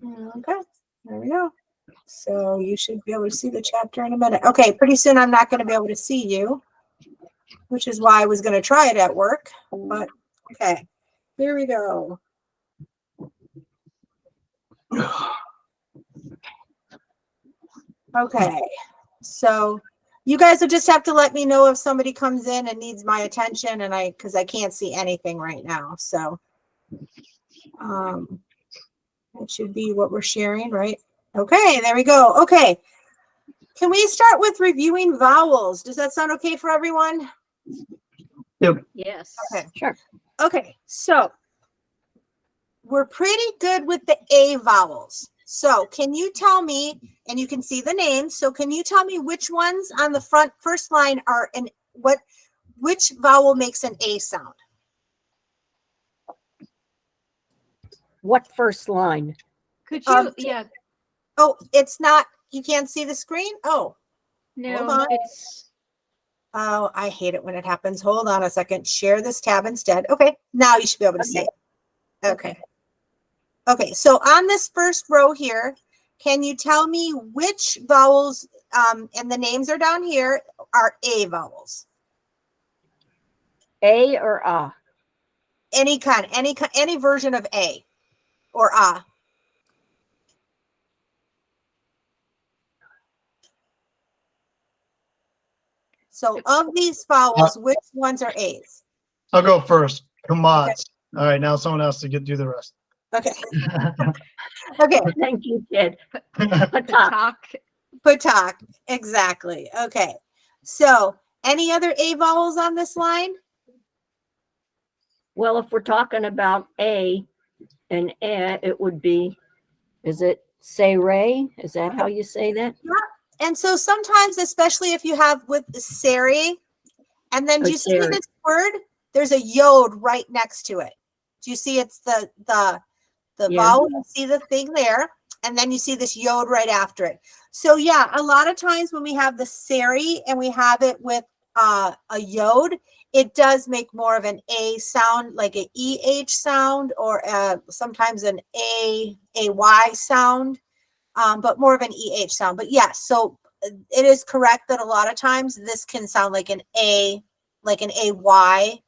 Okay, there we go. So you should be able to see the chapter in a minute. Okay, pretty soon I'm not going to be able to see you, which is why I was going to try it at work. But okay, here we go. Okay, so you guys will just have to let me know if somebody comes in and needs my attention, and because I can't see anything right now. So that should be what we're sharing, right? Okay, there we go. Okay, can we start with reviewing vowels? Does that sound okay for everyone? Yep. Yes. Okay, Sure. okay, so we're pretty good with the A vowels. So can you tell me, and you can see the names, so can you tell me which ones on the first line are in which vowel makes an A sound? What first line? Could you, yeah, Oh, it's not, you can't see the screen? Oh, hold no, on. it's, Oh, I hate it when it happens. Hold on a second. Share this tab instead. Okay, now you should be able to see it. Okay. Okay, so on this first row here, can you tell me which vowels, and the names are down here, are A vowels? A or A? Any kind, any version of A or A. So of these vowels, which ones are A's? I'll go first. Come on. Okay. All right, now someone else to do the rest. Okay. Okay. Thank you, Ted. Patak. Patak. Exactly. Okay. So any other A vowels on this line? Well, if we're talking about A and it would be, is it say Ray? Is that how you say that? Yeah. And so sometimes, especially if you have with the Sari, and then do you see this word? There's a yod right next to it. Do you see it's the vowel? You see the thing there, and then you see this yod right after it. So yeah, a lot of times when we have the Sari and we have it with a yod, it does make more of an A sound, like an EH sound, or sometimes an AY sound, but more of an EH sound. But yes, so it is correct that a lot of times this can sound like an A, like an AY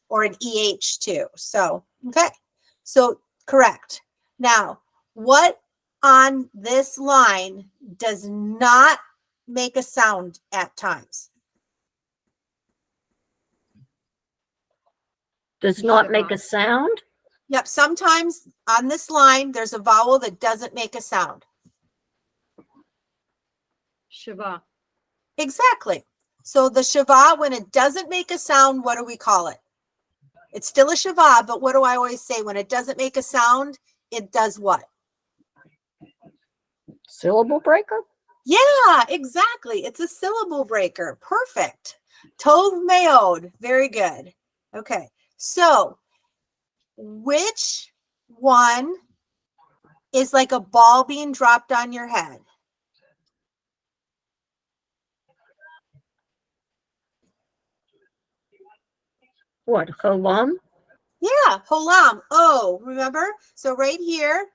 or an EH too. So, okay. So correct. Now, what on this line does not make a sound at times? Does not make a sound? Yep. Sometimes on this line, there's a vowel that doesn't make a sound. Shiva. Exactly. So the Shiva, when it doesn't make a sound, what do we call it? It's still a Shiva, but what do I always say? When it doesn't make a sound, it does what? Syllable breaker? Yeah, exactly. It's a syllable breaker. Perfect. Tov meod. Very good. Okay. So which one is like a ball being dropped on your head? What, Holam? Yeah, holam. Oh, remember? So right here,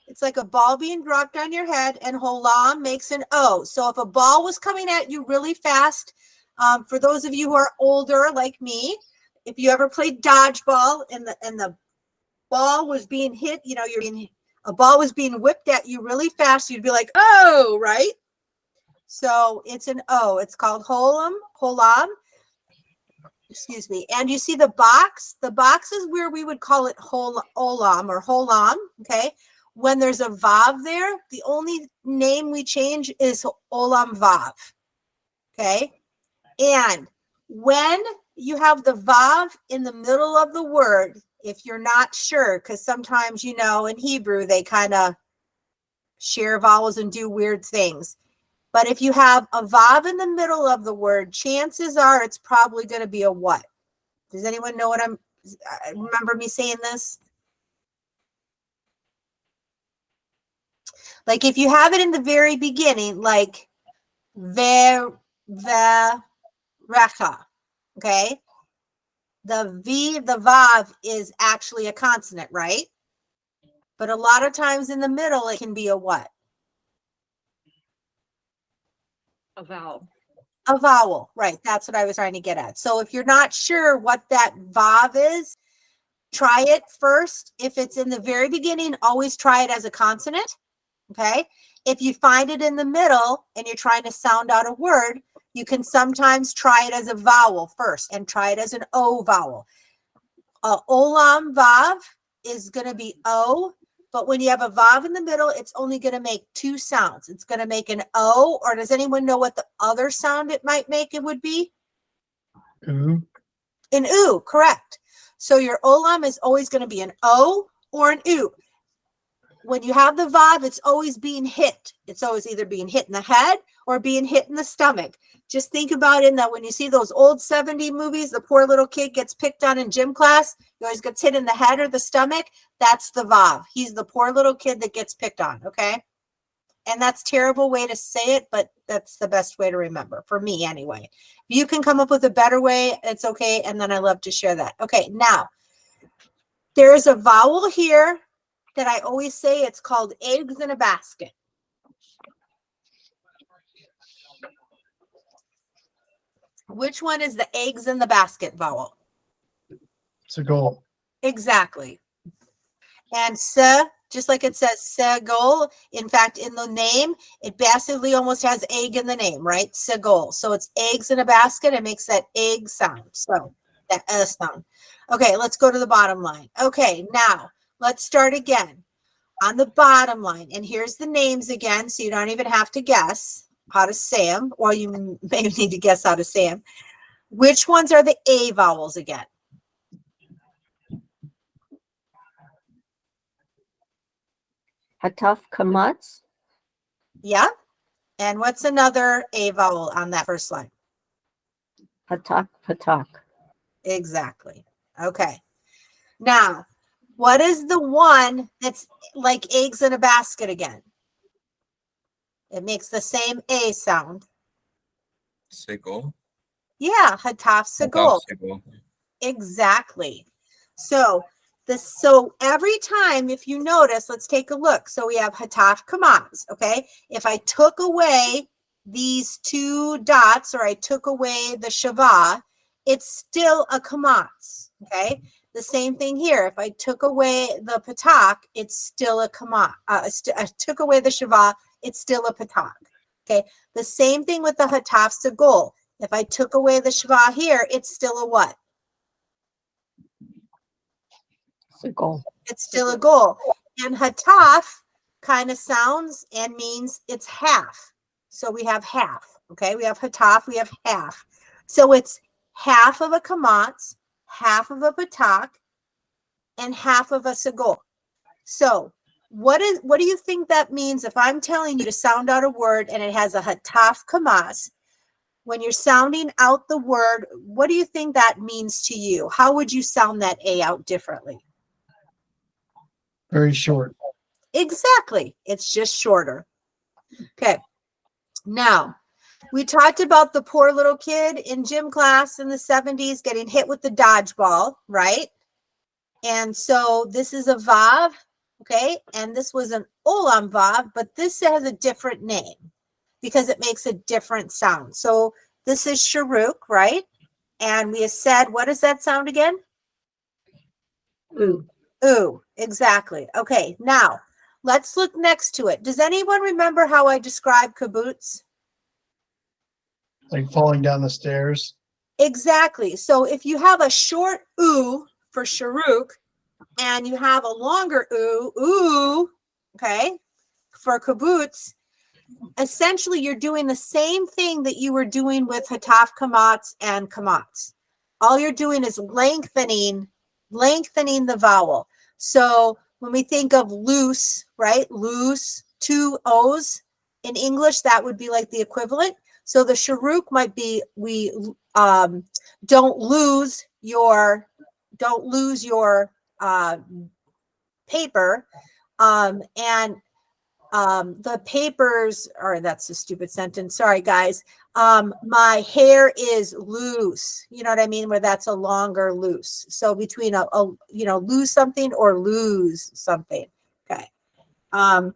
it's like a ball being dropped on your head, and holam makes an O. So if a ball was coming at you really fast, for those of you who are older like me, if you ever played dodgeball and the ball was being hit, you know, a ball was being whipped at you really fast, you'd be like, oh, right? So it's an O. It's called holam. Excuse me. And you see the box? The box is where we would call it olam or holam, okay? When there's a vav there, the only name we change is olam vav, okay? And when you have the vav in the middle of the word, if you're not sure, because sometimes, you know, in Hebrew, they kind of share vowels and do weird things. But if you have a vav in the middle of the word, chances are it's probably going to be a what? Does anyone know what remember me saying this? Like if you have it in the very beginning, like recha, okay? The vav is actually a consonant, right? But a lot of times in the middle, it can be a what? A vowel. A vowel, right? That's what I was trying to get at. So if you're not sure what that vav is, try it first. If it's in the very beginning, always try it as a consonant. Okay. If you find it in the middle and you're trying to sound out a word, you can sometimes try it as a vowel first and try it as an O vowel. Olam vav is going to be O, but when you have a vav in the middle, it's only going to make two sounds. It's going to make an O, or does anyone know what the other sound it might make it would be? Ooh. An oo, correct. So your olam is always going to be an O or an oo. When you have the vav, it's always being hit. It's always either being hit in the head or being hit in the stomach. Just think about it that when you see those old 70 movies, the poor little kid gets picked on in gym class. He always gets hit in the head or the stomach. That's the vav. He's the poor little kid that gets picked on, okay? And that's a terrible way to say it, but that's the best way to remember, for me anyway. If you can come up with a better way, it's okay, and then I love to share that. Okay, now, there is a vowel here that I always say. It's called eggs in a basket. Which one is the eggs in the basket vowel? It's a goal. Exactly. And se, just like it says segol, in fact, in the name, it basically almost has egg in the name, right? Segol. So it's eggs in a basket. It makes that egg sound. So that sound. Okay, let's go to the bottom line. Okay, now let's start again on the bottom line. And here's the names again, so you don't even have to guess how to say them, or you maybe need to guess how to say them. Which ones are the A vowels again? Hataf kamatz. Yeah. And what's another A vowel on that first line? Hatak patak. Exactly. Okay. Now, what is the one that's like eggs in a basket again? It makes the same A sound. Segol. Yeah, hataf segol. Segol. Exactly. So so every time, if you notice, let's take a look. So we have hataf kamatz. Okay. If I took away these two dots, or I took away the shava, it's still a kamatz. Okay. The same thing here. If I took away the patak, it's still a kamatz. I took away the shava, it's still a patak. Okay. The same thing with the hataf segol. If I took away the shava here, it's still a what? Segol. It's still a goal. And hataf kind of sounds and means it's half. So we have half. Okay, we have hataf, we have half. So it's half of a kamatz, half of a patak, and half of a segol. So what do you think that means if I'm telling you to sound out a word and it has a hataf kamatz? When you're sounding out the word, what do you think that means to you? How would you sound that A out differently? Very short. Exactly. It's just shorter. Okay. Now, we talked about the poor little kid in gym class in the 70s getting hit with the dodgeball, right? And so this is a vav, okay? And this was an olam vav, but this has a different name because it makes a different sound. So this is sharuk, right? And we have said, what does that sound again? Ooh. Ooh, exactly. Okay, now let's look next to it. Does anyone remember how I described kibbutz? Like falling down the stairs. Exactly. So if you have a short ooh for sharuk and you have a longer ooh, okay, for kibbutz, essentially you're doing the same thing that you were doing with hataf kamatz and kamatz. All you're doing is lengthening the vowel. So when we think of loose, right? Loose, two O's in English, that would be like the equivalent. So the sharuk might be we don't lose your paper, and the papers, or that's a stupid sentence. Sorry, guys. My hair is loose. You know what I mean? Where that's a longer loose. So between a lose something or lose something. Okay. And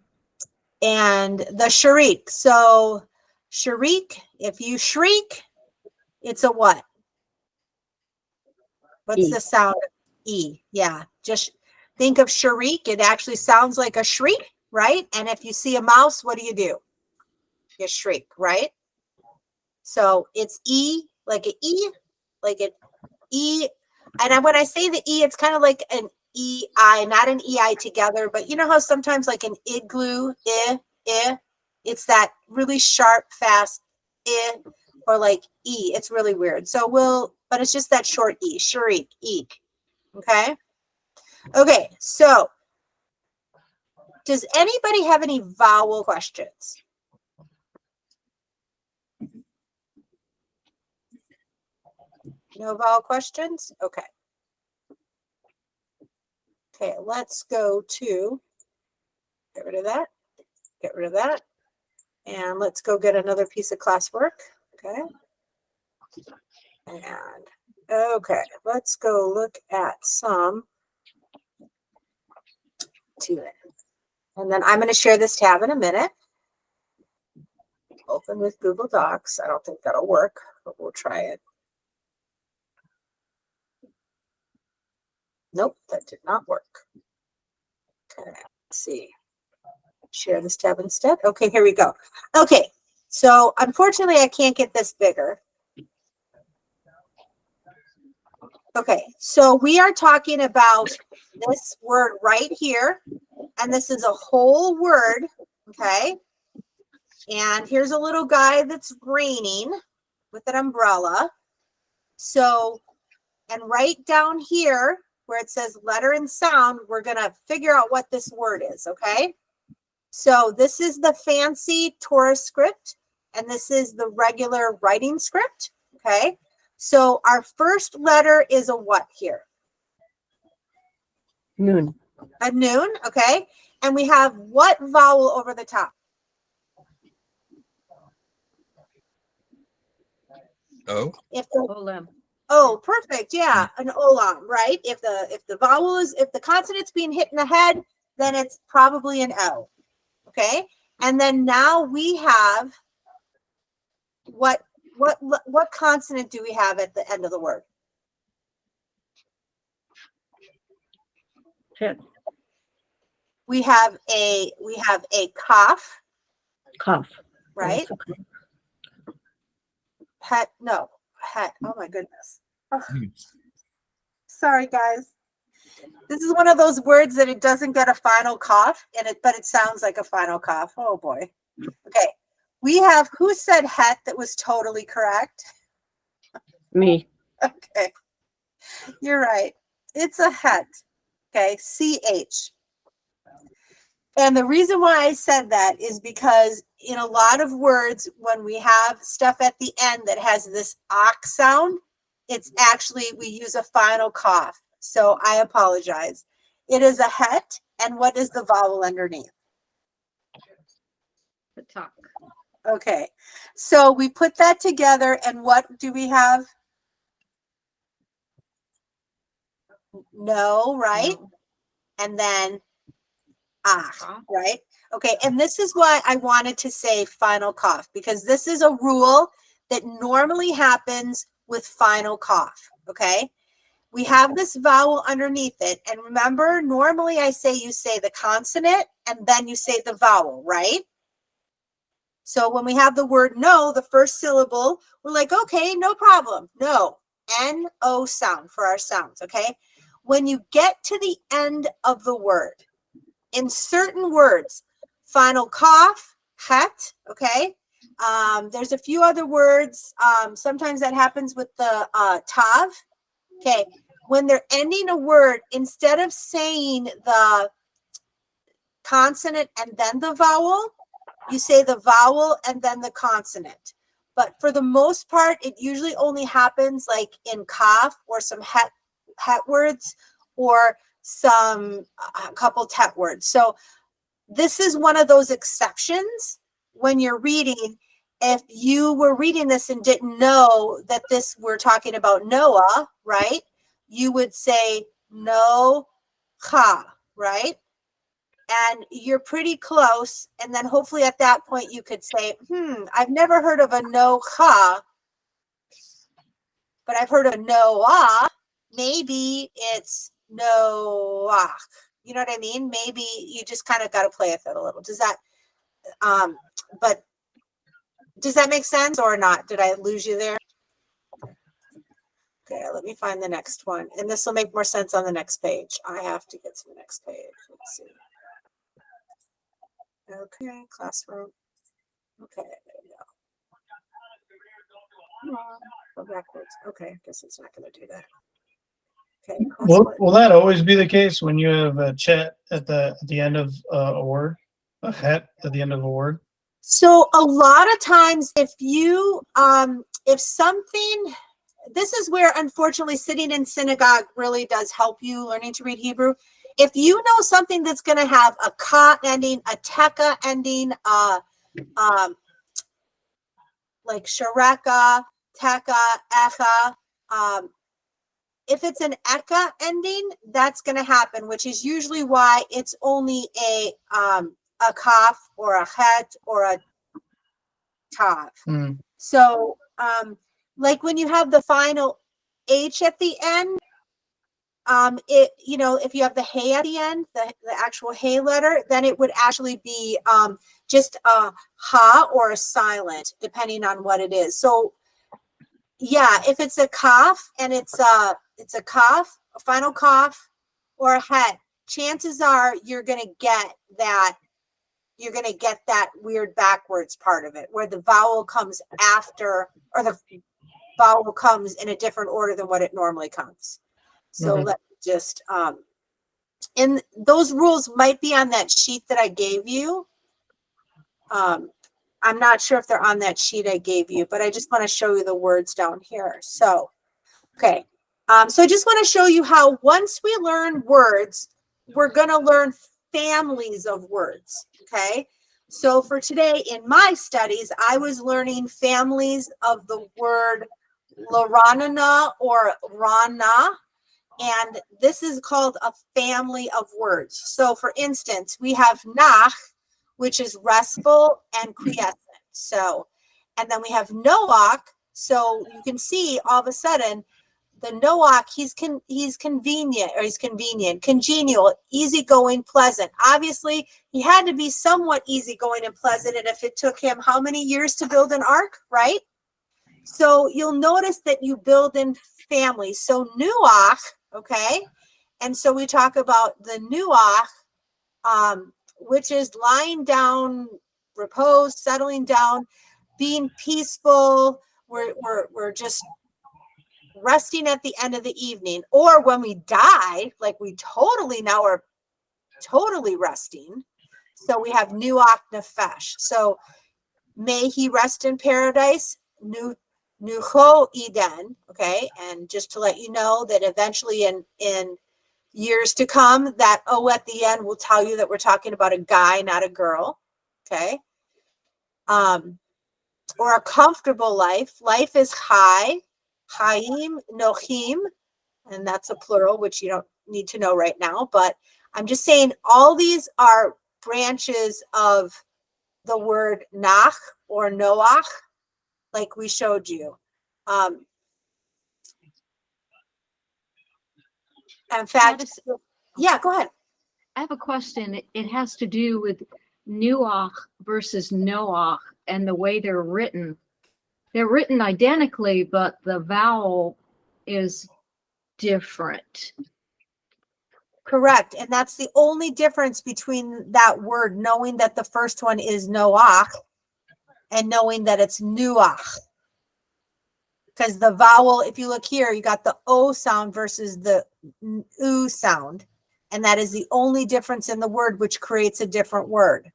the shriek. So shriek, if you shriek, it's a what? What's E. the sound? E. Yeah. Just think of shriek. It actually sounds like a shriek, right? And if you see a mouse, what do? You shriek, right? So it's E, like an E, like an E. And when I say the E, it's kind of like an EI, not an EI together, but you know how sometimes like an igloo, it's that really sharp, fast or like E. It's really weird. So but it's just that short E, shriek, eek. Okay. Okay. So does anybody have any vowel questions? No vowel questions? Okay. Okay, let's go to, get rid of that, get rid of that. And let's go get another piece of classwork. Okay. And okay, let's go look at some to it. And then I'm going to share this tab in a minute. Open with Google Docs. I don't think that'll work, but we'll try it. Nope, that did not work. Okay, let's see. Share this tab instead. Okay, here we go. Okay, so unfortunately, I can't get this bigger. Okay, so we are talking about this word right here, and this is a whole word, okay? And here's a little guy that's raining with an umbrella. So, and right down here where it says letter and sound, we're going to figure out what this word is, okay? So this is the fancy Torah script, and this is the regular writing script, okay? So our first letter is a what here? Noon. A noon, okay? And we have what vowel over the top? O. If the Olam. oh, perfect, yeah, an olam, right? If the consonant's being hit in the head, then it's probably an O, okay? And then now we have what consonant do we have at the end of the word? Hit. We have a cough, Cough. right? That's okay. Het, no, het. Oh my goodness. Oh, Hmm. sorry, guys. This is one of those words that it doesn't get a final cough, but it sounds like a final cough. Oh boy. Okay. We have who said het that was totally correct? Me. Okay. You're right. It's a het. Okay. CH. And the reason why I said that is because in a lot of words, when we have stuff at the end that has this ox sound, it's actually, we use a final cough. So I apologize. It is a het. And what is the vowel underneath? The tuck. Okay. So we put that together, and what do we have? No, right? No. And then ah, Cough. right? Okay, and this is why I wanted to say final cough, because this is a rule that normally happens with final cough, okay? We have this vowel underneath it, and remember, normally I say you say the consonant, and then you say the vowel, right? So when we have the word no, the first syllable, we're like, okay, no problem. No, N-O sound for our sounds, okay? When you get to the end of the word, in certain words, final cough, het, okay? There's a few other words. Sometimes that happens with the tav, okay? When they're ending a word, instead of saying the consonant and then the vowel, you say the vowel and then the consonant. But for the most part, it usually only happens like in kaf or some het words or a couple tet words. So this is one of those exceptions when you're reading. If you were reading this and didn't know that we're talking about Noah, right? You would say no cha, right? and you're pretty close. And then hopefully at that point you could say, I've never heard of a Noah, but I've heard of Noah. Maybe it's Noah. You know what I mean? Maybe you just kind of got to play with it a little. Does that, but does that make sense or not? Did I lose you there? Okay, let me find the next one. And this will make more sense on the next page. I have to get to the next page. Let's see. Okay, classroom. Okay, there we go. Come on, go backwards. Okay, I guess it's not going to do that. Okay, Will that always be the case when you have a chat at the end of a word, a het at the end of a word? So a lot of times if you if something, this is where unfortunately sitting in synagogue really does help you learning to read Hebrew. If you know something that's going to have a ka ending, a teka ending, like shareka, teka, echa, if it's an eka ending, that's going to happen, which is usually why it's only a kaf or a het or a tav. So, like when you have the final H at the end, it, you know, if you have the hey at the end, the actual hey letter, then it would actually be just a ha or a silent, depending on what it is. So, yeah, if it's a kaf and it's a kaf, a final kaf, or a het, chances are you're gonna get that. You're gonna get that weird backwards part of it, where the vowel comes after, or the vowel comes in a different order than what it normally comes. So let me just and those rules might be on that sheet that I gave you. I'm not sure if they're on that sheet I gave you, but I just want to show you the words down here. So, okay. So I just want to show you how once we learn words, we're going to learn families of words. Okay. So for today in my studies, I was learning families of the word Laranana or Rana. And this is called a family of words. So for instance, we have nach, which is restful and quiescent. So, and then we have noach. So you can see all of a sudden the noach, he's convenient, or he's convenient, congenial, easygoing, pleasant. Obviously, he had to be somewhat easygoing and pleasant. And if it took him how many years to build an ark, right? So you'll notice that you build in families. So nuach, okay? And so we talk about the nuach, which is lying down, repose, settling down, being peaceful. We're just resting at the end of the evening. Or when we die, like we totally now are totally resting. So we have nuach nefesh. So may he rest in paradise, Nucho Eden, okay? And just to let you know that eventually in years to come, that O at the end will tell you that we're talking about a guy, not a girl, okay? Or a comfortable life. Life is Chai, Chaim, Nochim, and that's a plural, which you don't need to know right now, but I'm just saying all these are branches of the word Nach or Noach, like we showed you. In fact, yeah, go ahead. I have a question. It has to do with Nuach versus Noach and the way they're written. They're written identically, but the vowel is different. Correct. And that's the only difference between that word, knowing that the first one is Noach and knowing that it's Nuach. Because the vowel, if you look here, you got the O sound versus the U sound. And that is the only difference in the word, which creates a different word.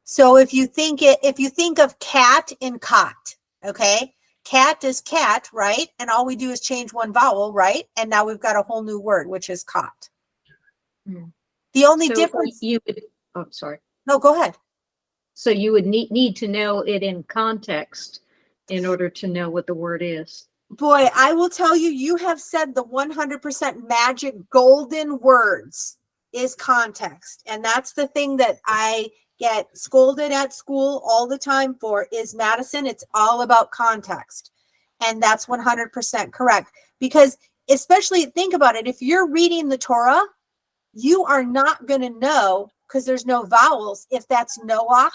So if you think of cat in cot, okay? Cat is cat, right? And all we do is change one vowel, right? And now we've got a whole new word, which is cot. The only difference. Oh, sorry. No, go ahead. So you would need to know it in context in order to know what the word is. Boy, I will tell you, you have said the 100% magic golden words. is context. And that's the thing that I get scolded at school all the time for is, Madison, it's all about context. And that's 100% correct. Because especially think about it, if you're reading the Torah, you are not going to know, because there's no vowels, if that's Noach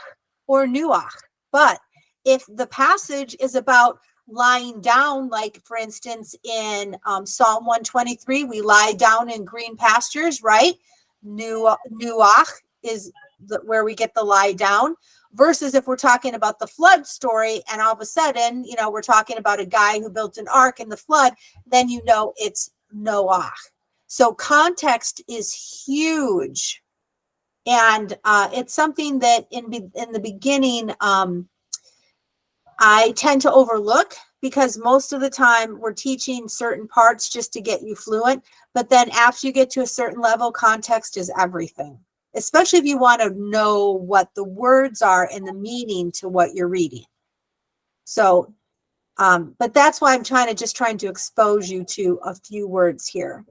or Nuach. But if the passage is about lying down, like for instance in Psalm 123, we lie down in green pastures, right? Nuach is where we get the lie down, versus if we're talking about the flood story and all of a sudden, you know, we're talking about a guy who built an ark in the flood, then you know it's Noach. So context is huge. And it's something that in the beginning, I tend to overlook, because most of the time we're teaching certain parts just to get you fluent. But then after you get to a certain level, context is everything, especially if you want to know what the words are and the meaning to what you're reading. So, but that's why I'm trying to expose you to a few words here.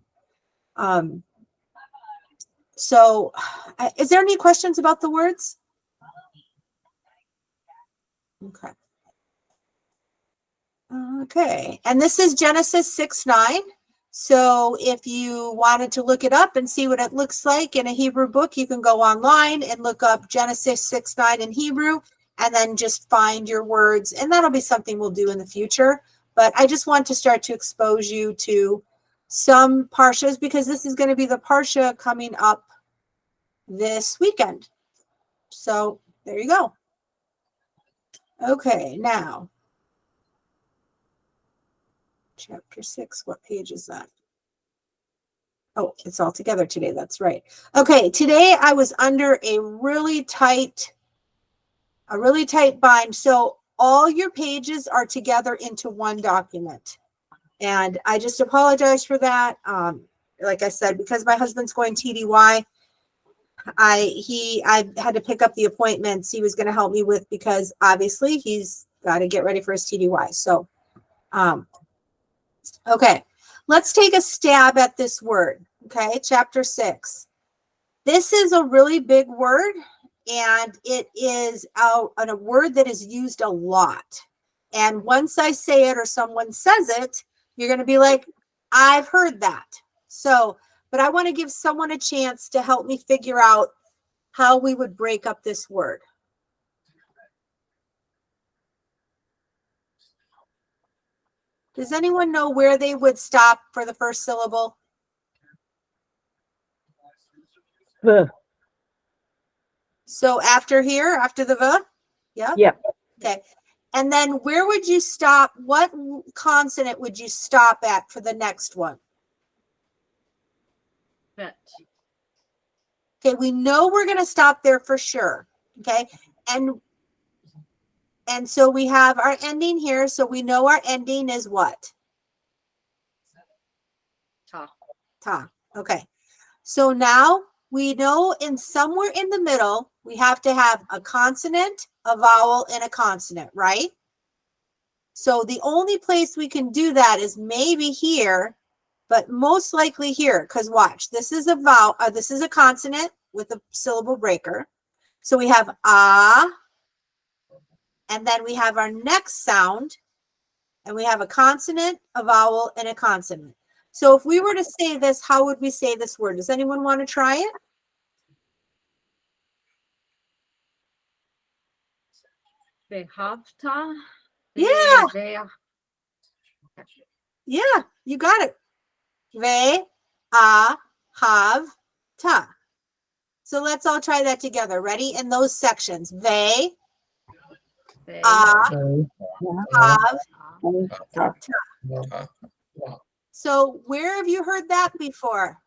So is there any questions about the words? Okay. Okay, and this is Genesis 6:9. So if you wanted to look it up and see what it looks like in a Hebrew book, you can go online and look up Genesis 6:9 in Hebrew, and then just find your words. And that'll be something we'll do in the future. But I just want to start to expose you to some parshas, because this is going to be the parsha coming up this weekend. So there you go. Okay, now. Chapter 6, what page is that? Oh, it's all together today. That's right. Okay, today I was under a really tight bind. So all your pages are together into one document. And I just apologize for that. Like I said, because my husband's going TDY, I had to pick up the appointments he was going to help me with, because obviously he's got to get ready for his TDY. So, okay, let's take a stab at this word. Okay, chapter 6. This is a really big word, and it is a word that is used a lot. And once I say it or someone says it, you're going to be like, I've heard that. So, but I want to give someone a chance to help me figure out how we would break up this word. Does anyone know where they would stop for the first syllable? So after here, after the V? Yeah? Yep. Okay. And then where would you stop? What consonant would you stop at for the next one? Bet. Okay, we know we're going to stop there for sure. Okay. And so we have our ending here. So we know our ending is what? Ta. Ta. Okay. So now we know in somewhere in the middle, we have to have a consonant, a vowel, and a consonant, right? So the only place we can do that is maybe here, but most likely here, because watch, this is a vowel, this is a consonant with a syllable breaker. So we have ah, and then we have our next sound, and we have a consonant, a vowel, and a consonant. So if we were to say this, how would we say this word? Does anyone want to try it? Behavta. Yeah. Yeah, you got it. Ve, a, hav, ta. So let's all try that together. Ready? In those sections. Ve, a, hav, ta. So where have you heard that before?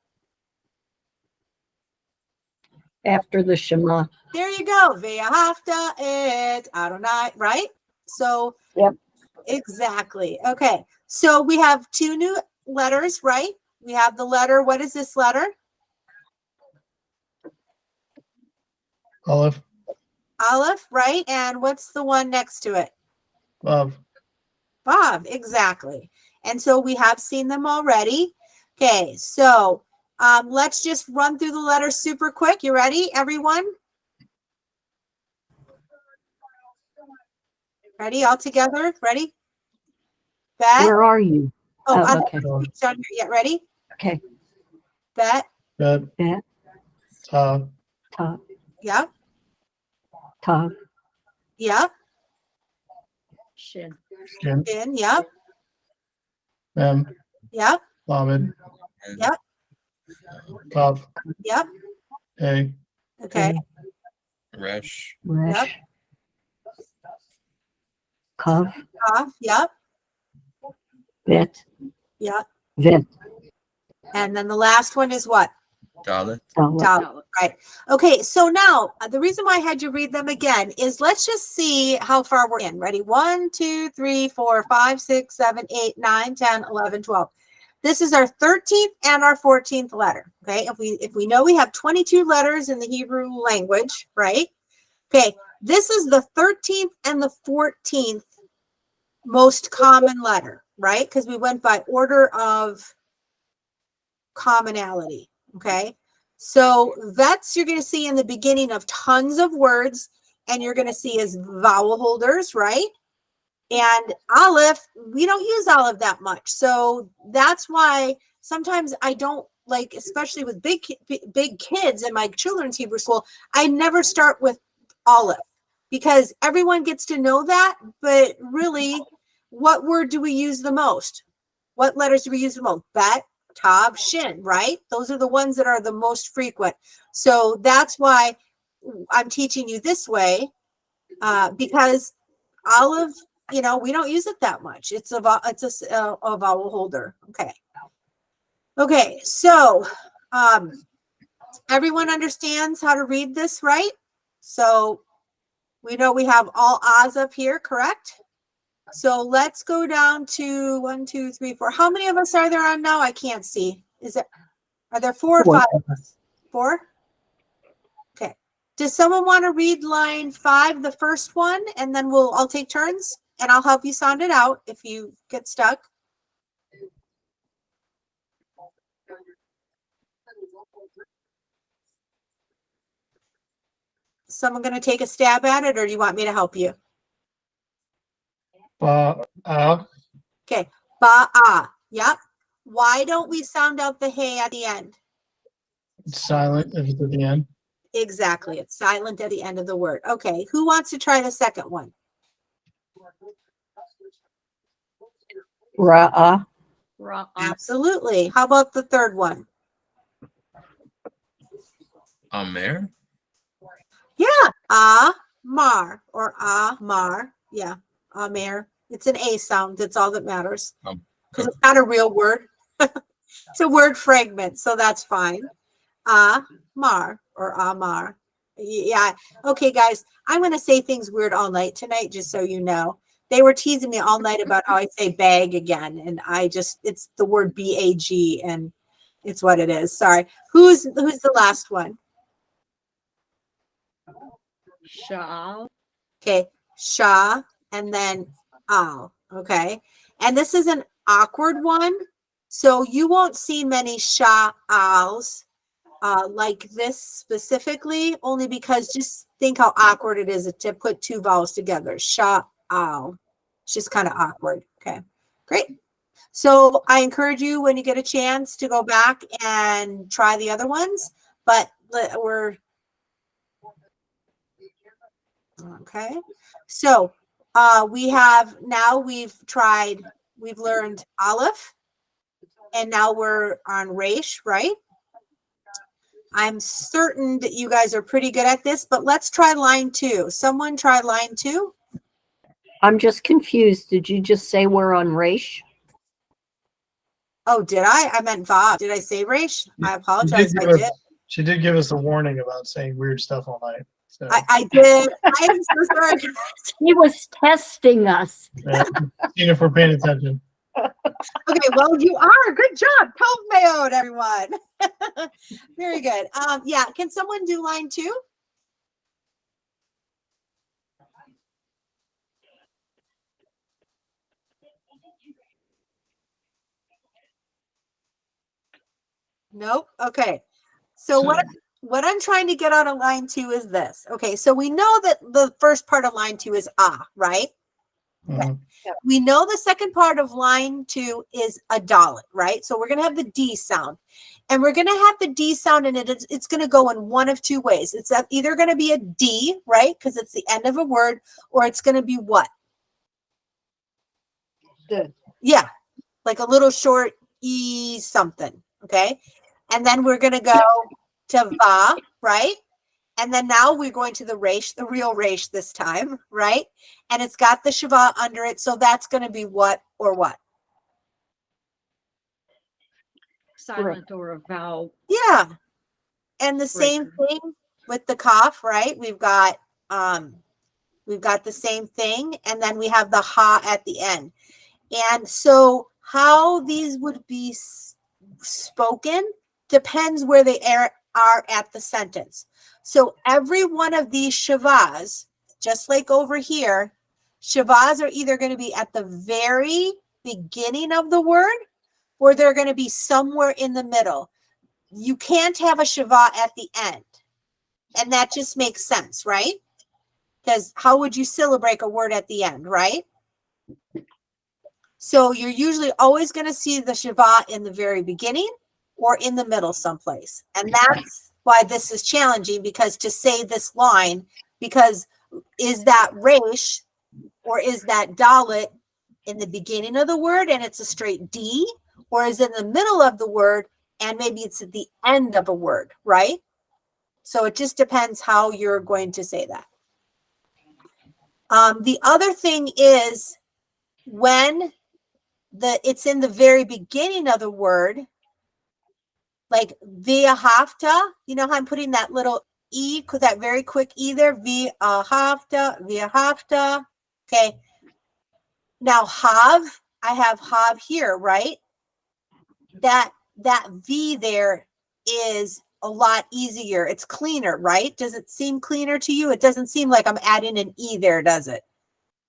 After the Shema. There you go. Ve'ahavta et Adonai, right? So, Yep. Exactly. Okay. So we have two new letters, right? We have the letter. What is this letter? Aleph. Aleph, right? And what's the one next to it? Vav. Vav, exactly. And so we have seen them already. Okay. So Let's just run through the letters super quick. You ready, everyone? Ready all together? Ready? Bet. Where are you? Oh, Oh, I'm okay. not down here yet. Ready? Okay. Bet. Bet. Bet. Tav. Tav. Yep. Tav. Yep. Shin. Shin. In. Yep. Mem. Yep. Lamed. Yep. Tav. Yep. Hey. Okay. Resh. Resh. Kav. Yep. Bet. Yep. Vet. And then the last one is what? Dalet. Dalet. Dalet. Right. Okay. So now the reason why I had you read them again is let's just see how far we're in. Ready? 1, 2, 3, 4, 5, 6, 7, 8, 9, 10, 11, 12. This is our 13th and our 14th letter. Okay. If we know we have 22 letters in the Hebrew language, right? Okay. This is the 13th and the 14th most common letter, right? Because we went by order of commonality. Okay. So vets you're going to see in the beginning of tons of words, and you're going to see as vowel holders, right? And aleph, we don't use aleph that much. So that's why sometimes I don't like, especially with big kids in my children's Hebrew school, I never start with aleph because everyone gets to know that. But really, what word do we use the most? What letters do we use the most? Bet, tav, shin, right? Those are the ones that are the most frequent. So that's why I'm teaching you this way, because aleph, we don't use it that much. It's a vowel holder. Okay. So everyone understands how to read this, right? So we know we have all ahs up here, correct? So let's go down to 1, 2, 3, 4. How many of us are there on now? I can't see. Are there 4 or 5 of us? 4? Okay. Does someone want to read line 5, the first one, and then I'll take turns and I'll help you sound it out if you get stuck. Someone going to take a stab at it, or do you want me to help you? Ba. Okay. Ba-ah. Yep. Why don't we sound out the hey at the end? It's silent if it's at the end. Exactly. It's silent at the end of the word. Okay. Who wants to try the second one? Ra'ah. Ra. Absolutely. How about the third one? Amer. Yeah. Mar or Amar. Yeah. Amer. It's an A sound. That's all that matters. Because it's not a real word. It's a word fragment, so that's fine. Amar or Amar. Yeah. Okay, guys. I'm going to say things weird all night tonight, just so you know. They were teasing me all night about how I say bag again, and it's the word B-A-G, and it's what it is. Sorry. Who's the last one? Sha'al. Okay. Sha and then al. Okay. And this is an awkward one. So you won't see many sha'als like this specifically, only because just think how awkward it is to put 2 vowels together. Sha'al. It's just kind of awkward. Okay. Great. So I encourage you when you get a chance to go back and try the other ones, but we're okay. So we've learned aleph, and now we're on resh, right? I'm certain that you guys are pretty good at this, but let's try line 2. Someone try line 2. I'm just confused. Did you just say we're on Resh? Oh, did I? I meant vav. Did I say resh? I apologize. I did. She did give us a warning about saying weird stuff all night. So I did. I am so sorry. He was testing us. seeing if we're paying attention. Okay, well, you are. Good job. Tov meod, everyone. Very good. Yeah, can someone do line 2? Nope. Okay. So what I'm trying to get on a line 2 is this. Okay, so we know that the first part of line 2 is ah, right? Mhm. We know the second part of line 2 is a dalet, right? So we're going to have the D sound. And we're going to have the D sound, and it's going to go in one of two ways. It's either going to be a D, right? Because it's the end of a word, or it's going to be what? Good. Yeah, like a little short E something, okay? And then we're going to go to Va, right? And then now we're going to the resh, the real resh this time, right? And it's got the shava under it. So that's going to be what or what? Silent or a vowel. Yeah. And the same breaker. thing with the kaf, right? We've got the same thing. And then we have the ha at the end. And so how these would be spoken depends where they are at the sentence. So every one of these shavas, just like over here, shavas are either going to be at the very beginning of the word or they're going to be somewhere in the middle. You can't have a shava at the end. And that just makes sense, right? Because how would you syllabrate a word at the end, right? So you're usually always going to see the shava in the very beginning or in the middle someplace. And that's why this is challenging, because to say this line, because is that resh or is that dalet in the beginning of the word and it's a straight D, or is it in the middle of the word and maybe it's at the end of a word, right? So it just depends how you're going to say that. The other thing is when it's in the very beginning of the word, like via hafta, you know how I'm putting that little E, that very quick E there, via hafta. Okay. Now have, I have have here, right? That V there is a lot easier. It's cleaner, right? Does it seem cleaner to you? It doesn't seem like I'm adding an E there, does it?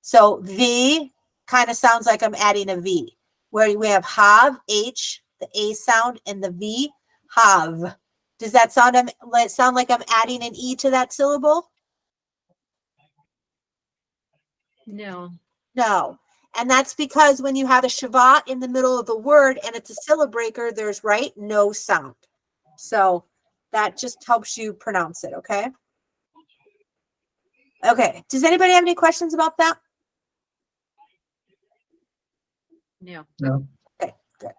So V kind of sounds like I'm adding a V. Where we have have, H, the A sound, and the V, have. Does that sound like I'm adding an E to that syllable? No. No. And that's because when you have a shava in the middle of the word and it's a syllable breaker, there's no sound. So that just helps you pronounce it, okay? Okay. Does anybody have any questions about that? No. No. Okay, good.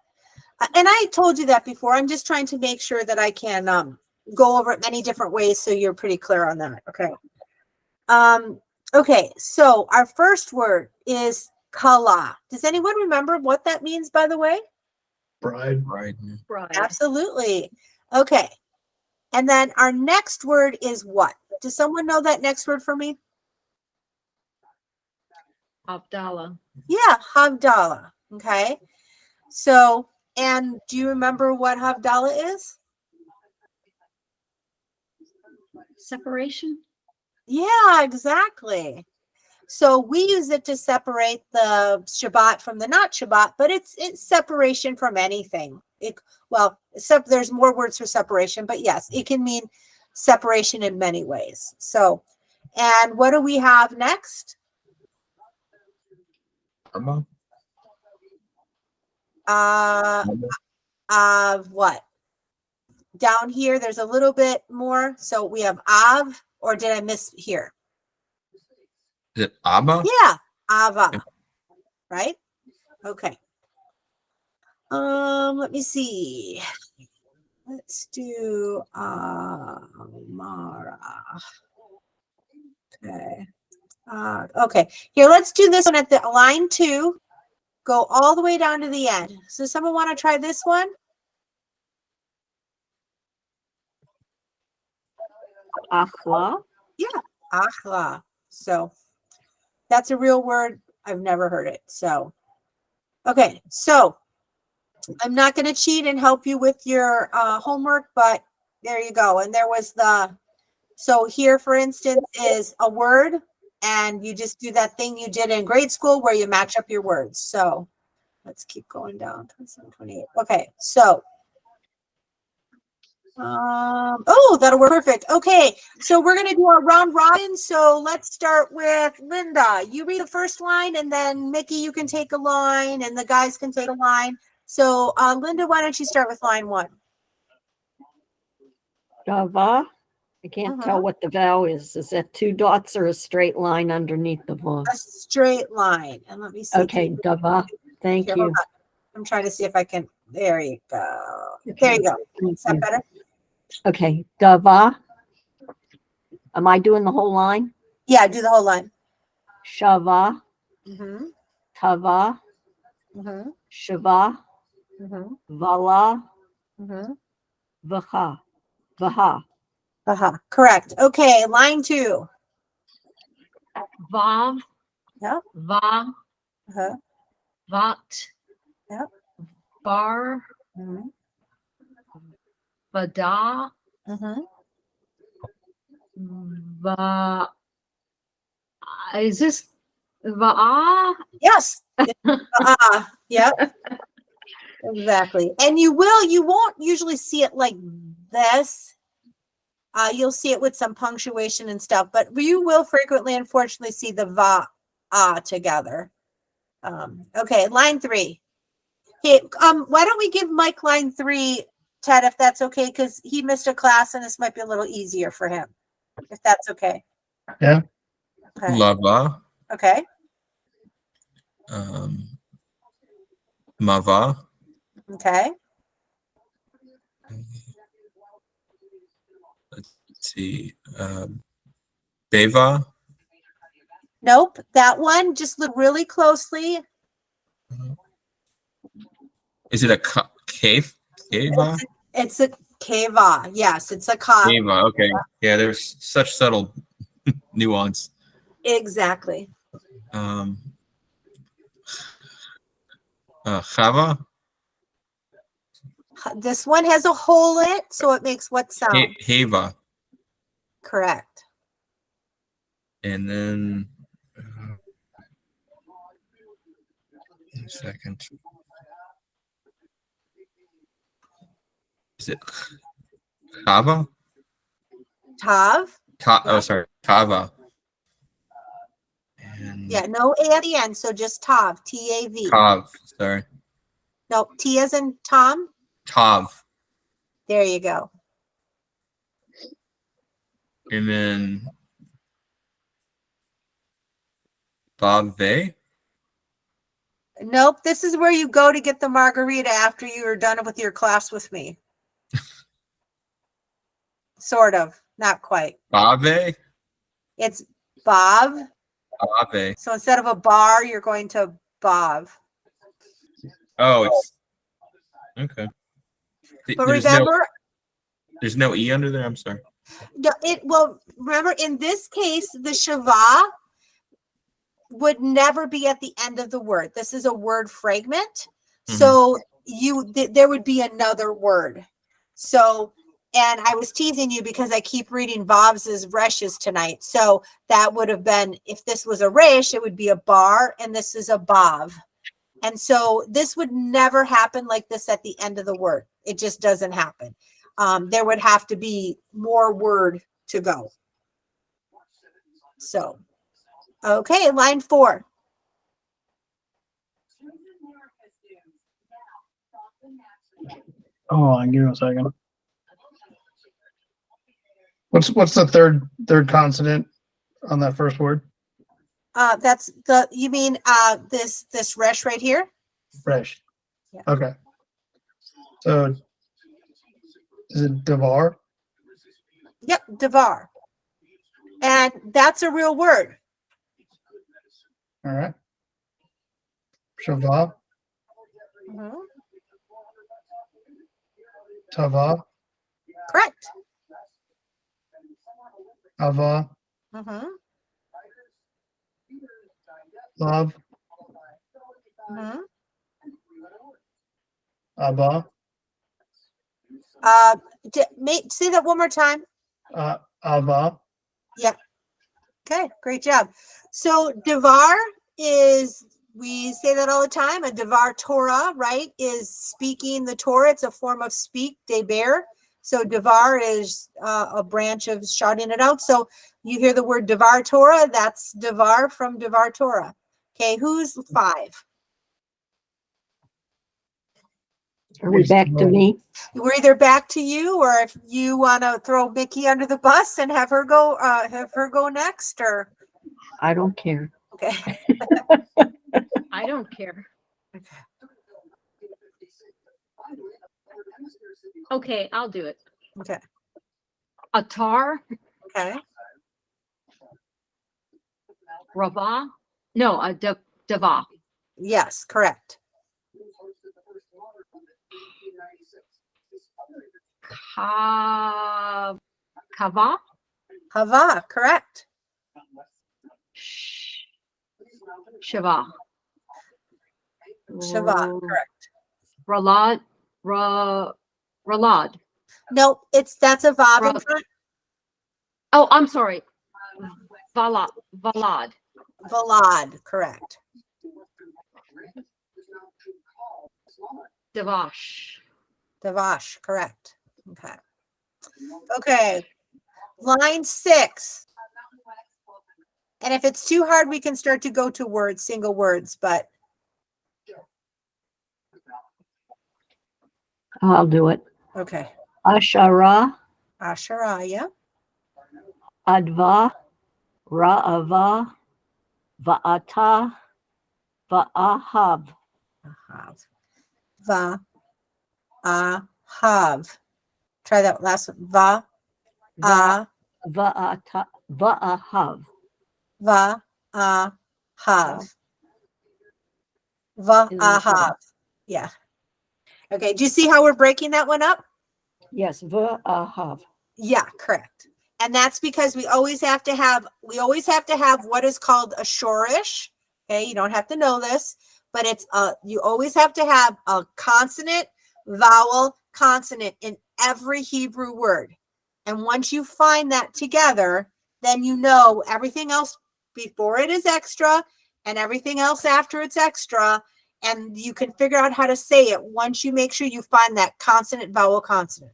And I told you that before. I'm just trying to make sure that I can go over it many different ways so you're pretty clear on that. Okay. Okay, so our first word is kala. Does anyone remember what that means, by the way? Bride. Right. Bride. Absolutely. Okay. And then our next word is what? Does someone know that next word for me? Abdallah. Yeah, Havdalah. Okay. So, and do you remember what Havdalah is? Separation. Yeah, exactly. So we use it to separate the Shabbat from the not Shabbat, but it's separation from anything. Except there's more words for separation, but yes, it can mean separation in many ways. So, and what do we have next? Arba. Of what? Down here, there's a little bit more. So we have Av, or did I miss here? Is it Abba? Yeah, Ava. Right? Okay. Let me see. Let's do Amara. Okay. Okay. Here, let's do this one at the line 2. Go all the way down to the end. So someone want to try this one? Achla. Yeah, achla. So that's a real word. I've never heard it. So, okay. So I'm not going to cheat and help you with your homework, but there you go. And there was so here, for instance, is a word, and you just do that thing you did in grade school where you match up your words. So let's keep going down. 27, 28. Okay. So Oh, that'll work perfect. Okay, so we're going to do our round robin. So let's start with Linda. You read the first line, and then Mickey, you can take a line, and the guys can take a line. So Linda, why don't you start with line 1? Dava. I can't tell what the vowel is. Is that 2 dots or a straight line underneath the va? A straight line. And let me see. Okay, dava. Thank Here, you. hold on. I'm trying to see if I can. There you go. There Okay, you go. thank Is that you. better? Okay, dava. Am I doing the whole line? Yeah, do the whole line. Shava, Mm-hmm. tava, Mm-hmm. shava, Mm-hmm. vala, Mm-hmm. vaha, vaha. Uh-huh. Correct. Okay, line 2. Vav, Yep. va, Uh-huh. vat, Yep. var, Mm-hmm. vada, Mm-hmm. va. Is this va? Yes. Yep. Exactly. And you won't usually see it like this. You'll see it with some punctuation and stuff, but you will frequently, unfortunately, see the va together. Okay, line 3. Hey, why don't we give Mike line 3, Ted, if that's okay, because he missed a class and this might be a little easier for him, if that's okay. Yeah. Okay. Lava. Okay. Mava. Okay. Let's see. Beva. Nope. That one, just look really closely. Is it a cave? Keva? It's a keva. Yes, it's a ka. Keva. Okay. Yeah, there's such subtle nuance. Exactly. Chava. This one has a hole in it, so it makes what sound? Heva. Correct. And then a second. Is it Chava? Tav. Oh, sorry. Chava. And Yeah, no A at the end, so just Tav. T-A-V. Tav. Sorry. No, T as in Tom. Tav. There you go. And then Bave. Nope, this is where you go to get the margarita after you are done with your class with me. Sort of, not quite. Bave. It's Bob. Bave. So instead of a bar, you're going to Bob. Oh, it's okay. But remember, there's no E under there. I'm sorry. remember in this case, the Shava would never be at the end of the word. This is a word fragment. So there would be another word. So, and I was teasing you because I keep reading Bob's reshes tonight. So that would have been, if this was a resh, it would be a bar, and this is a Bob. And so this would never happen like this at the end of the word. It just doesn't happen. There would have to be more word to go. So, okay, line 4. Oh, give me a second. What's the third consonant on that first word? That's you mean this resh right here? Fresh. Yeah. Okay. So is it Devar? Yep, Devar. And that's a real word. All right. Shava, Mm-hmm. Tava, Correct. Ava, Mm-hmm. Lav, Mm-hmm. Abba, Say that one more time. Ava. Yep. Okay, great job. So Devar is, we say that all the time, a Devar Torah, right, is speaking the Torah. It's a form of speak, Deber. So Devar is a branch of shouting it out. So you hear the word Devar Torah, that's Devar from Devar Torah. Okay, who's 5? Are we back to me? We're either back to you, or if you want to throw Mickey under the bus and have her go next, or I don't care. okay. I don't care. Okay, I'll do it. Okay. Atar, Okay. Rava. No, Dava. Yes, correct. Kava. Hava, correct. Shiva. Shava, correct. Ralad. Ralad. No, that's a vav in Ra- front. Oh, I'm sorry. Valad. Valad, correct. Devash. Devash, correct. Okay. Okay. Line 6. And if it's too hard, we can start to go to words, single words, but I'll do it. okay. Ashara, Asherah, yeah. Adva, Ra'ava, Va'ata, Va'ahav. Ahav. Ahav. Try that last one. Va'ata, Va'ahav. Va'ahav. Va'ahav. Yeah. Okay. Do you see how we're breaking that one up? Yes, Va'ahav. Yeah, correct. And that's because we always have to have what is called a shorish. Okay, you don't have to know this, but you always have to have a consonant, vowel, consonant in every Hebrew word. And once you find that together, then you know everything else before it is extra and everything else after it's extra. And you can figure out how to say it once you make sure you find that consonant, vowel, consonant.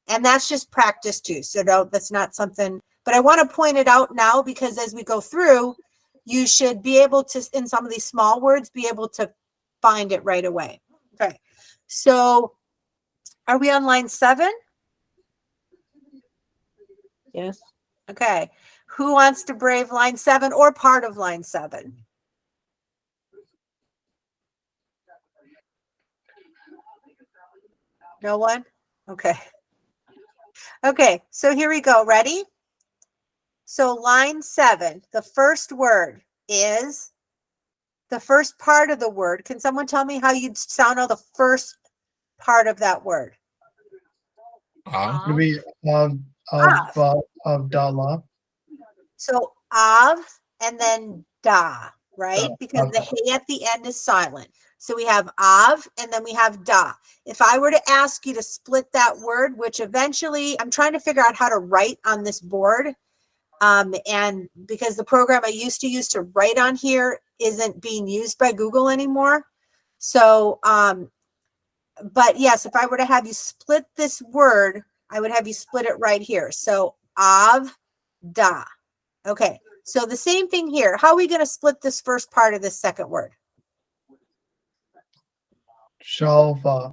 And that's just practice too. So that's not something, but I want to point it out now because as we go through, you should be able to, in some of these small words, be able to find it right away. Okay. So are we on line 7? Yes. Okay. Who wants to brave line 7 or part of line 7? No one? Okay. Okay, so here we go. Ready? So line 7, the first word is the first part of the word. Can someone tell me how you'd sound out the first part of that word? It'll be Avdallah. So av and then da, right? Da, Because the okay. hey at the end is silent. So we have av and then we have da. If I were to ask you to split that word, which eventually I'm trying to figure out how to write on this board. And because the program I used to use to write on here isn't being used by Google anymore. So, but yes, if I were to have you split this word, I would have you split it right here. So av, da. Okay. So the same thing here. How are we going to split this first part of this second word? Shalva.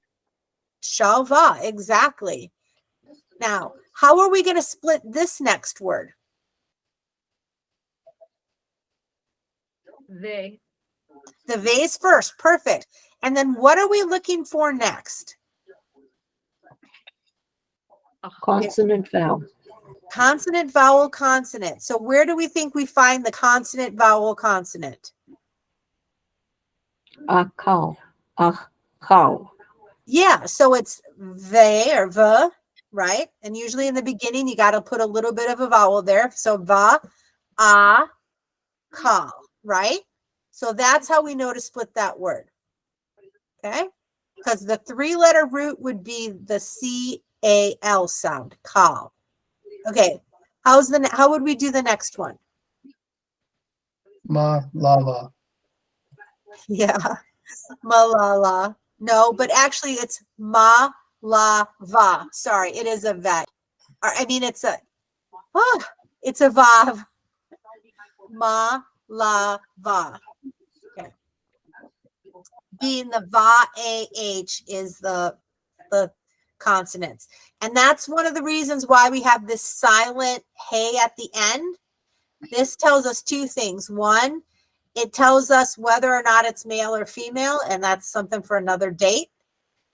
Shalva, exactly. Now, how are we going to split this next word? They. The vase first. Perfect. And then what are we looking for next? Consonant vowel. Consonant, vowel, consonant. So where do we think we find the consonant, vowel, consonant? Akal. Achal. Yeah, so it's ve or v, right? And usually in the beginning, you got to put a little bit of a vowel there. So va, a, kal, right? So that's how we know to split that word. Okay? Because the 3-letter root would be the C-A-L sound, kal. Okay. How would we do the next one? Malala. Yeah. Malala. No, but actually it's ma la va. Sorry, it is a vet. I mean, it's a vav. Ma la va. Okay. Being the va ah is the consonants, and that's one of the reasons why we have this silent hey at the end. This tells us two things. One, it tells us whether or not it's male or female, and that's something for another date.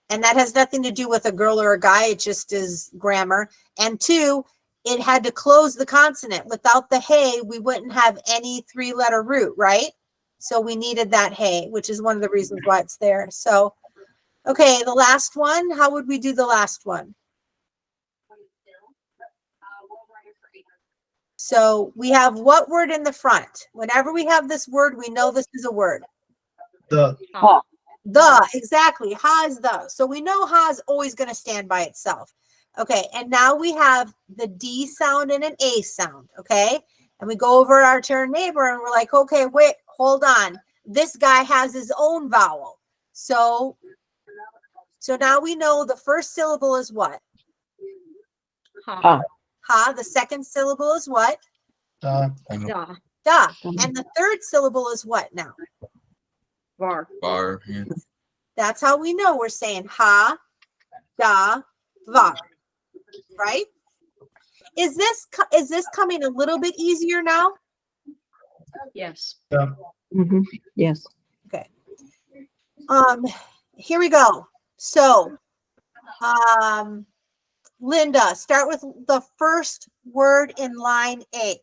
And that has nothing to do with a girl or a guy. It just is grammar. And two, it had to close the consonant. Without the hey, we wouldn't have any three-letter root, right? So we needed that hey, which is one of the reasons why it's there. So, okay, the last one. How would we do the last one? So we have what word in the front? Whenever we have this word, we know this is a word. The. Ha. The, exactly. Ha is the. So we know ha is always going to stand by itself. Okay, and now we have the D sound and an A sound, okay? And we go over to our neighbor and we're like, okay, wait, hold on. This guy has his own vowel. So now we know the first syllable is what? Ha. Ha. The second syllable is what? Da. Da. And the third syllable is what now? Var. Bar. Yeah. That's how we know we're saying ha, da, va. Right? Is this coming a little bit easier now? Yes. Mhm. Yes. Okay. Here we go. So, Linda, start with the first word in line A.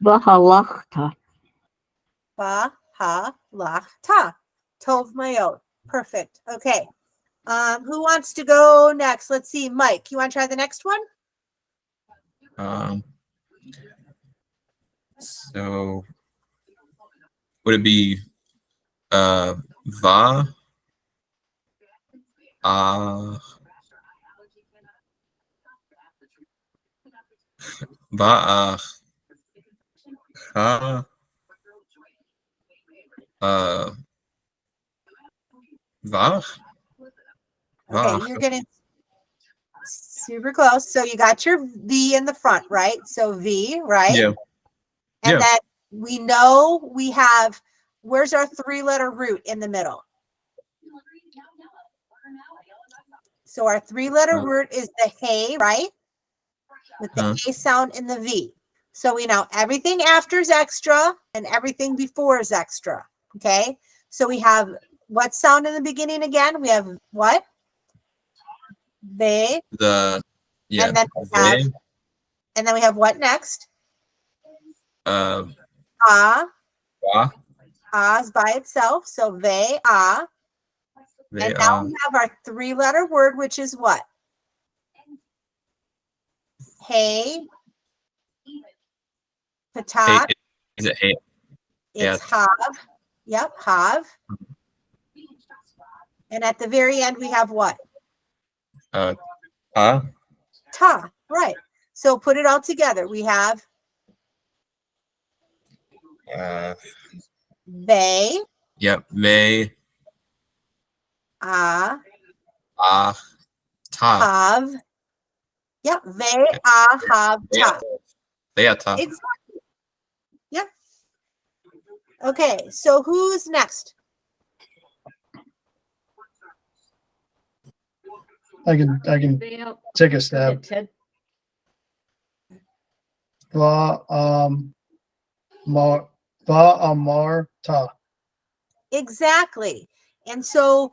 Vahalachta. Ba, ha, lach, ta. Tov mayot. Perfect. Okay. Who wants to go next? Let's see. Mike, you want to try the next one? So would it be va va ha va Okay, you're getting super close. So you got your V in the front, right? So V, right? Yeah. And Yeah. then we know we have, where's our three-letter root in the middle? So our three-letter root is the hey, right? With the A sound in the V. So we know everything after is extra and everything before is extra. Okay. So we have what sound in the beginning again? We have what? They. The yeah. And then we have what next? Va Ah's by itself. So they, ah. And now we have our three-letter word, which is what? Hey. Patat. Is it hey? It's hav. Yep, hav. And at the very end, we have what? Ta. Ta. Right. So put it all together. We have they. Yep. Ve. Ah. Ta. Hav. Yep. They, ah, hav, ta. Ta. Exactly. Yep. Okay. So who's next? I can Vale. take a stab. Ted. Marta. Exactly. And so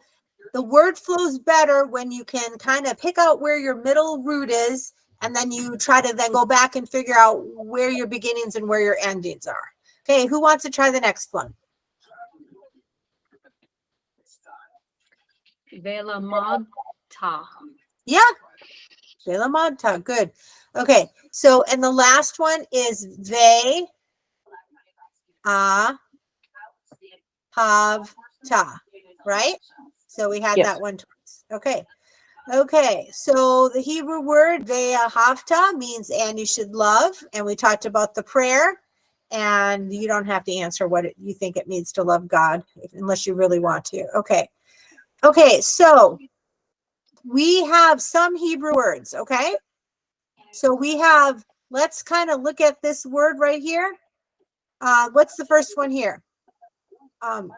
the word flows better when you can kind of pick out where your middle root is, and then you try to then go back and figure out where your beginnings and where your endings are. Okay, who wants to try the next one? Vela Magta. Yeah. Velamanta. Good. Okay. So, and the last one is ve, a, hav, ta. Right? So we had Yes. that one twice. Okay. Okay. So the Hebrew word ve'ahavta means and you should love. And we talked about the prayer. And you don't have to answer what you think it means to love God unless you really want to. Okay. Okay. So we have some Hebrew words, okay? So we have, let's kind of look at this word right here. What's the first one here? I'm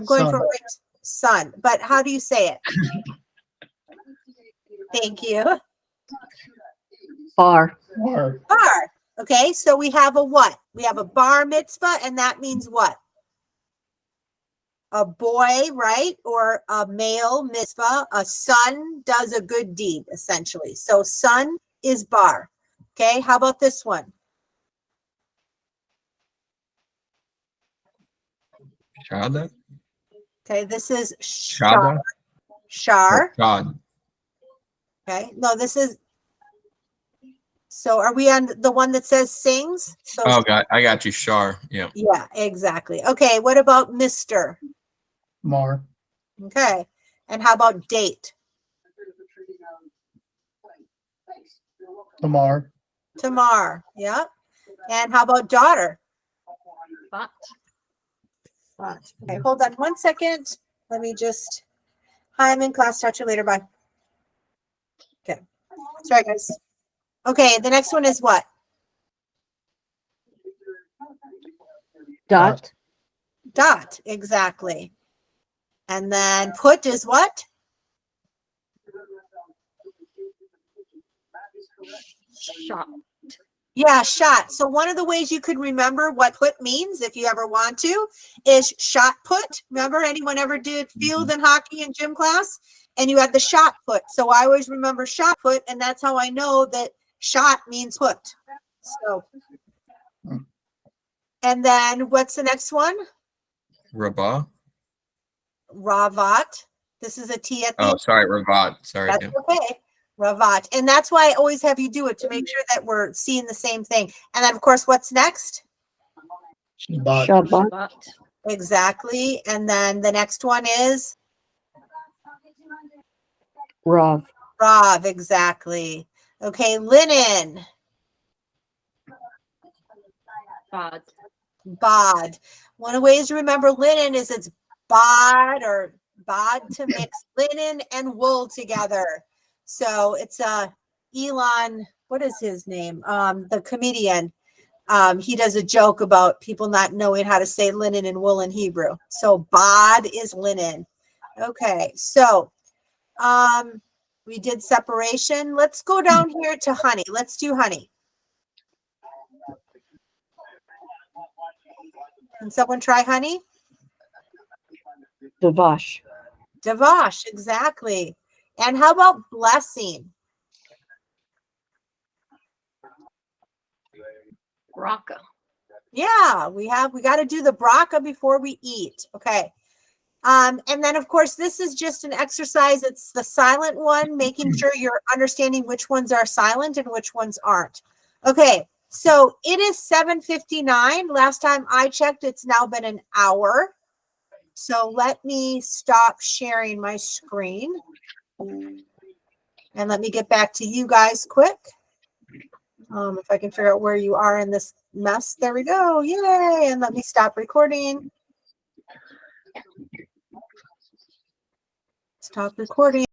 going Sun. for it, sun, but how do you say it? Thank you. Bar. Bar. Bar. Okay, so we have a what? We have a bar mitzvah, and that means what? A boy, right? Or a male mitzvah. A son does a good deed, essentially. So son is bar. Okay, how about this one? Shada? Okay, this is shar. Shada? Shar. Or Shad? Okay, no, this is. So are we on the one that says sings? So Oh, I got you. Shar. Yeah. yeah, exactly. Okay, what about Mr.? Mar. Okay, and how about date? Tamar. Tamar. Yeah. And how about daughter? But Okay, hold on 1 second. Let me just. Hi, I'm in class. Talk to you later. Bye. Okay. Sorry, guys. Okay, the next one is what? Dot. Dot. Exactly. And then put is what? shot. Yeah, shot. So one of the ways you could remember what put means, if you ever want to, is shot put. Remember, anyone ever did field and hockey in gym class? And you had the shot put. So I always remember shot put, and that's how I know that shot means put. So, and then what's the next one? Rabah? Ravat. This is a T at the Oh, end. sorry, Ravat. Sorry. That's Yeah. okay. Ravat. And that's why I always have you do it, to make sure that we're seeing the same thing. And then, of course, what's next? Shabbat. Shabbat. But Exactly. And then the next one is Rav. Rav. Exactly. Okay. Linen. but Bod. One of the ways to remember linen is it's bod or bod to mix linen and wool together. So it's Elon, what is his name? The comedian. He does a joke about people not knowing how to say linen and wool in Hebrew. So bod is linen. Okay, so we did separation. Let's go down here to honey. Let's do honey. Can someone try honey? Davash. Davash, exactly. And how about blessing? Raka. Yeah, we got to do the bracha before we eat. Okay. And then of course, this is just an exercise. It's the silent one, making sure you're understanding which ones are silent and which ones aren't. Okay. So it is 7:59. Last time I checked, it's now been an hour. So let me stop sharing my screen. And let me get back to you guys quick. If I can figure out where you are in this mess. There we go. Yay. And let me stop recording. Stop recording.